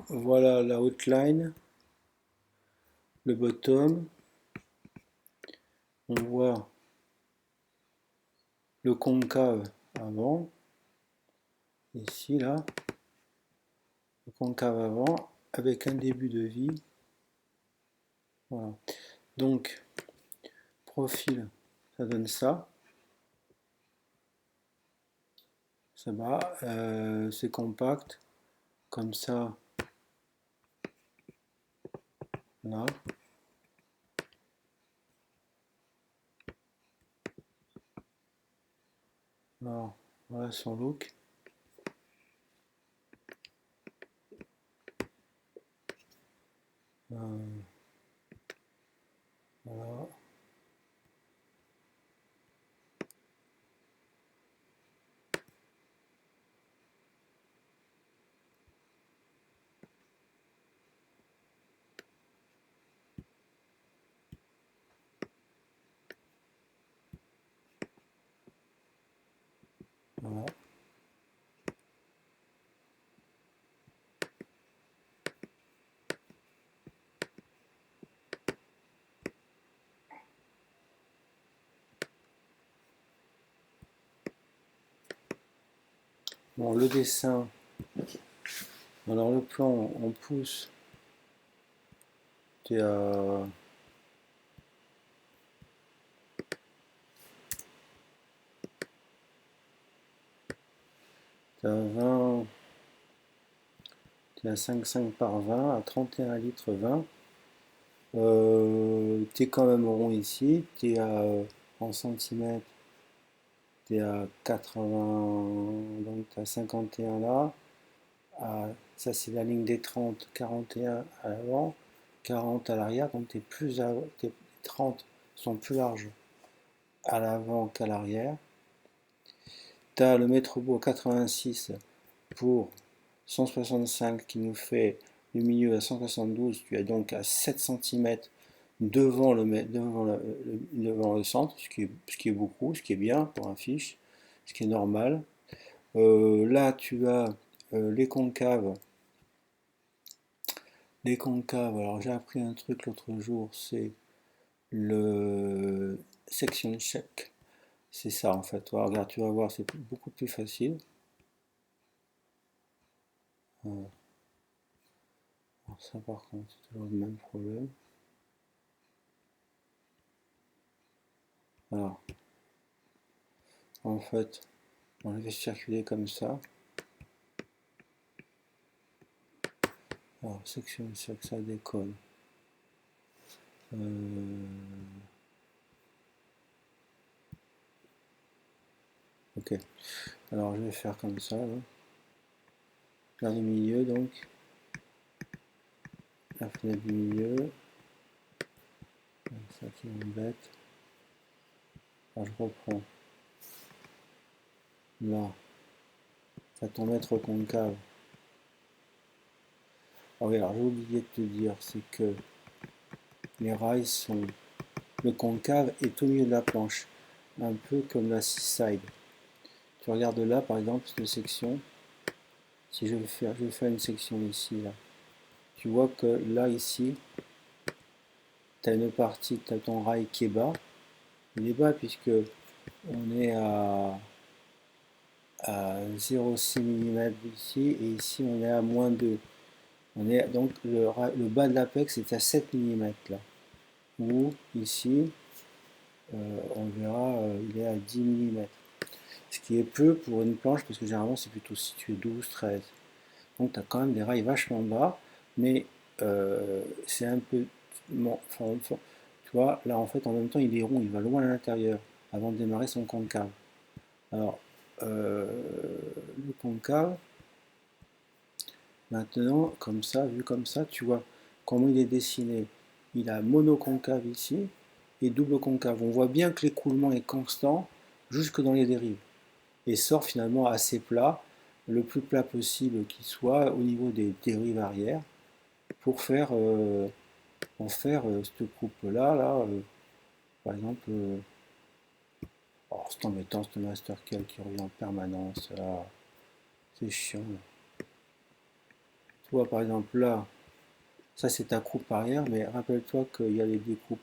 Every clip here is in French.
Voilà la outline, le bottom. On voit le concave avant, ici là, le concave avant, avec un début de vie. Voilà. Donc, profil, ça donne ça. Ça va, c'est compact, comme ça, là. Alors, voilà son look. Voilà. Voilà. Bon, le dessin, alors le plan, on pousse, tu es à t'es à 20, t'es à 5,5 par 20, à 31 litres 20. T'es quand même rond ici, t'es à, en centimètres, t'es à 80, donc t'es à 51 là. Ça c'est la ligne des 30, 41 à l'avant, 40 à l'arrière, donc tes 30 sont plus larges à l'avant qu'à l'arrière. Tu as le mètre bout à 86 pour 165 qui nous fait le milieu à 172, tu es donc à 7 cm devant le centre, ce qui est beaucoup, ce qui est bien pour un fiche, ce qui est normal. Là, tu as les concaves. Les concaves, alors j'ai appris un truc l'autre jour, c'est le section check. C'est ça en fait. Regarde, tu vas voir, c'est beaucoup plus facile. Alors ça par contre, c'est toujours le même problème. Alors, en fait, on le fait circuler comme ça. Alors, section check, ça décolle. Ok. Alors, je vais faire comme ça. Là. Là, le milieu, donc. La fenêtre du milieu. Ça qui m'embête. Alors, je reprends. Là. Ça ton mètre concave. Ah oui, alors j'ai oublié de te dire, c'est que les rails sont. Le concave est au milieu de la planche. Un peu comme la side. Tu regardes là, par exemple, cette section. Si je vais faire une section ici, là. Tu vois que là, ici, tu as une partie, tu as ton rail qui est bas. Il est bas puisque on est à 0,6 mm ici et ici on est à moins 2. On est, donc le bas de l'apex est à 7 mm là. Ou ici, on verra, il est à 10 mm. Ce qui est peu pour une planche parce que généralement c'est plutôt situé 12-13. Donc tu as quand même des rails vachement bas, mais c'est un peu. Bon, tu vois, là en fait en même temps il est rond, il va loin à l'intérieur avant de démarrer son concave. Alors, le concave, maintenant, comme ça, vu comme ça, tu vois comment il est dessiné. Il a monoconcave ici et double concave. On voit bien que l'écoulement est constant jusque dans les dérives et sort finalement assez plat, le plus plat possible qu'il soit au niveau des dérives arrière pour faire, cette coupe-là, par exemple, oh, c'est embêtant, ce master cal qui revient en permanence, là, c'est chiant. Là. Tu vois, par exemple, là, ça c'est ta coupe arrière, mais rappelle-toi qu'il y a les découpes.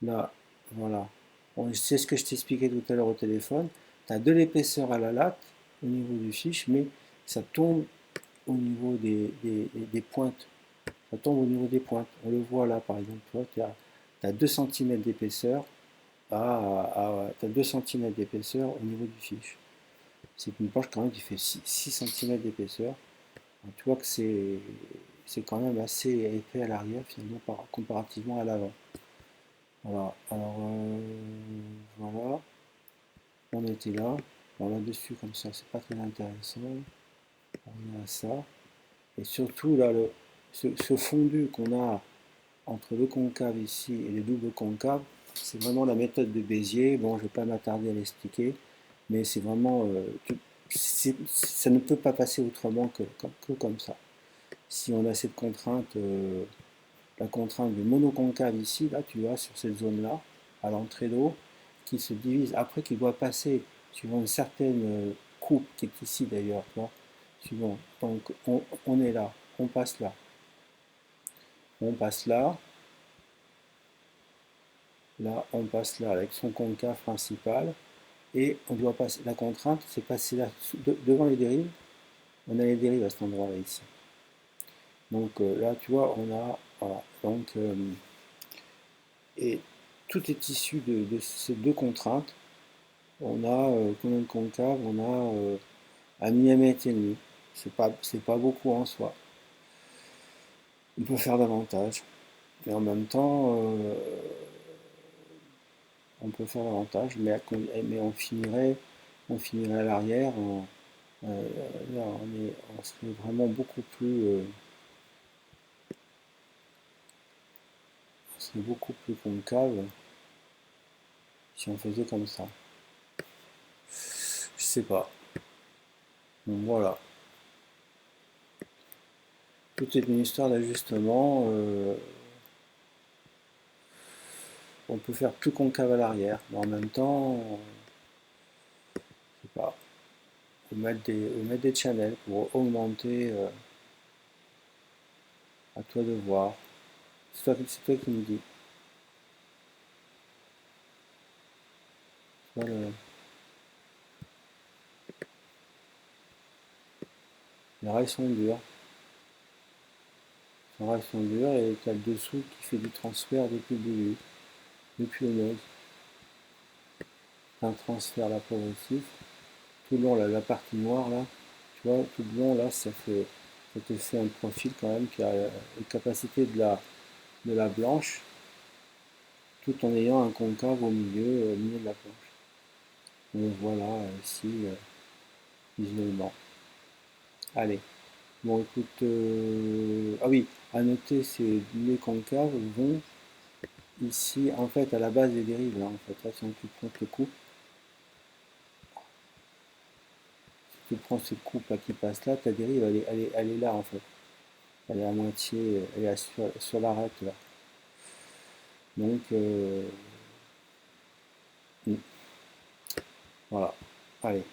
Là, voilà. Bon, c'est ce que je t'expliquais tout à l'heure au téléphone. Tu as de l'épaisseur à la latte au niveau du fiche, mais ça tombe au niveau des pointes. Ça tombe au niveau des pointes. On le voit là, par exemple, toi, tu as 2 cm d'épaisseur t'as 2 cm d'épaisseur au niveau du fiche. C'est une poche quand même qui fait 6 cm d'épaisseur. Tu vois que c'est quand même assez épais à l'arrière finalement comparativement à l'avant. Voilà, alors voilà, on était là. Bon, là-dessus, comme ça, c'est pas très intéressant. On a ça. Et surtout, là, ce fondu qu'on a entre le concave ici et le double concave, c'est vraiment la méthode de Bézier. Bon, je ne vais pas m'attarder à l'expliquer, mais c'est vraiment. Ça ne peut pas passer autrement que comme ça. Si on a cette contrainte, la contrainte du monoconcave ici, là, tu vois, sur cette zone-là, à l'entrée d'eau, qui se divise après, qui doit passer suivant une certaine coupe qui est ici d'ailleurs, tu vois, suivant. Donc, on est là, on passe là, on passe là, là, on passe là avec son concave principal, et on doit passer, la contrainte, c'est passer là, devant les dérives, on a les dérives à cet endroit-là ici. Donc là, tu vois, on a, voilà, donc, et tout est issu de ces deux contraintes. On a combien de concaves? On a 1 millimètre et demi. C'est pas beaucoup en soi. On peut faire davantage. Mais en même temps, on peut faire davantage, mais on finirait à l'arrière. Là, on serait vraiment beaucoup plus concave si on faisait comme ça. Je sais pas. Donc voilà. Tout est une histoire d'ajustement. On peut faire plus concave à l'arrière, mais en même temps, je sais pas. Mettre des channels pour augmenter. À toi de voir. C'est toi qui me dis. Voilà. Les rails sont durs. Les rails sont durs et tu as le dessous qui fait du transfert depuis le début, depuis le node. Un transfert là progressif. Tout le long, la partie noire là, tu vois, tout le long là, ça te fait un profil quand même qui a une capacité de la blanche, tout en ayant un concave au milieu de la planche. Donc voilà, ici, visuellement. Allez. Bon, écoute, ah oui, à noter, les concaves vont ici, en fait, à la base des dérives, là, en fait. Là, si tu prends le coupe, si tu prends cette coupe là qui passe là, ta dérive, elle est là, en fait. Elle est à moitié, elle est sur l'arête, là. Donc, voilà. Allez.